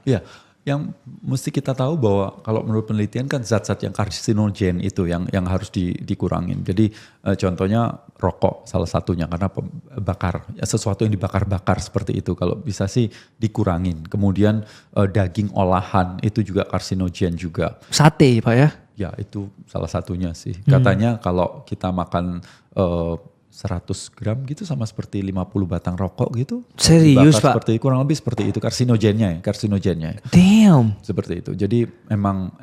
Ya, yang mesti kita tahu bahwa kalau menurut penelitian kan zat-zat yang karsinogen itu yang harus dikurangin. Jadi contohnya rokok salah satunya karena bakar sesuatu yang dibakar-bakar seperti itu. Kalau bisa sih dikurangin. Kemudian daging olahan itu juga karsinogen juga. Sate Pak ya? Ya itu salah satunya sih. Katanya kalau kita makan 100 gram gitu sama seperti 50 batang rokok gitu. Serius Pak? Seperti kurang lebih seperti itu karsinogennya. Damn. Seperti itu. Jadi emang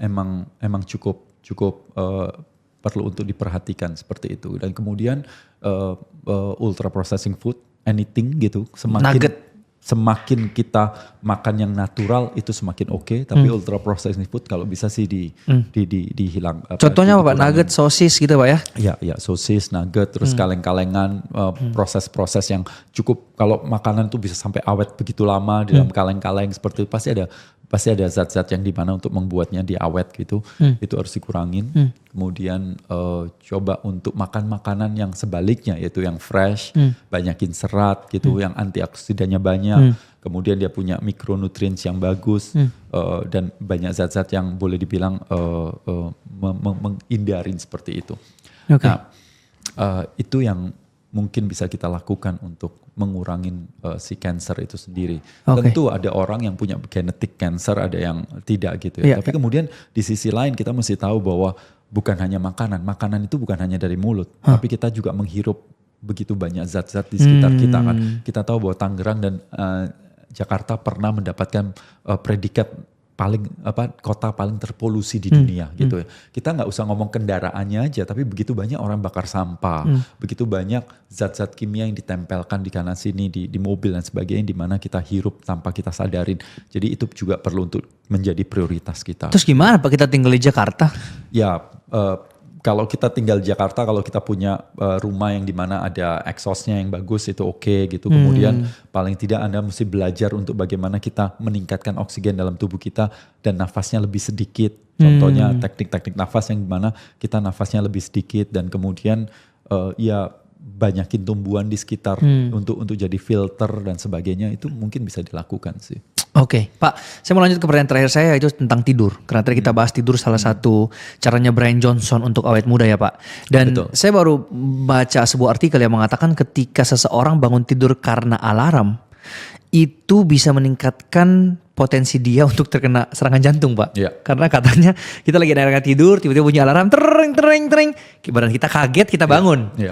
cukup perlu untuk diperhatikan seperti itu. Dan kemudian ultra processing food, anything gitu, semakin kita makan yang natural itu semakin oke, tapi ultra processed food kalau bisa sih dihilang. Contohnya apa Pak? Nugget, sosis gitu Pak ya? Ya sosis, nugget, terus kaleng-kalengan, proses-proses yang cukup, kalau makanan tuh bisa sampai awet begitu lama di dalam kaleng-kaleng seperti itu, pasti ada zat-zat yang dimana untuk membuatnya dia awet gitu, itu harus dikurangin. Kemudian coba untuk makan makanan yang sebaliknya, yaitu yang fresh, banyakin serat gitu, yang antioksidannya banyak, kemudian dia punya mikronutrients yang bagus, dan banyak zat-zat yang boleh dibilang menghindarin seperti itu. Okay. Nah, itu yang mungkin bisa kita lakukan untuk mengurangin si cancer itu sendiri. Okay. Tentu ada orang yang punya genetik cancer, ada yang tidak gitu ya. Tapi kemudian di sisi lain kita mesti tahu bahwa bukan hanya makanan itu bukan hanya dari mulut, tapi kita juga menghirup begitu banyak zat-zat di sekitar kita kan. Kita tahu bahwa Tangerang dan Jakarta pernah mendapatkan predikat kota paling terpolusi di dunia gitu ya. Kita nggak usah ngomong kendaraannya aja, tapi begitu banyak orang bakar sampah, begitu banyak zat-zat kimia yang ditempelkan di kanan sini di mobil dan sebagainya, di mana kita hirup tanpa kita sadarin. Jadi itu juga perlu untuk menjadi prioritas kita. Terus gimana Pak kita tinggal di Jakarta? Ya kalau kita tinggal di Jakarta, kalau kita punya rumah yang dimana ada exhaustnya yang bagus itu oke gitu. Kemudian paling tidak Anda mesti belajar untuk bagaimana kita meningkatkan oksigen dalam tubuh kita dan nafasnya lebih sedikit. Contohnya teknik-teknik nafas yang dimana kita nafasnya lebih sedikit dan kemudian ya banyakin tumbuhan di sekitar untuk jadi filter dan sebagainya, itu mungkin bisa dilakukan sih. Oke, Pak, saya mau lanjut ke pertanyaan terakhir saya, itu tentang tidur. Karena tadi kita bahas tidur salah satu caranya Brian Johnson untuk awet muda ya Pak. Dan saya baru baca sebuah artikel yang mengatakan ketika seseorang bangun tidur karena alarm, itu bisa meningkatkan potensi dia untuk terkena serangan jantung Pak. Yeah. Karena katanya kita lagi ada tidur, tiba-tiba bunyi alarm, tereng. Badan kita kaget, kita bangun. Yeah.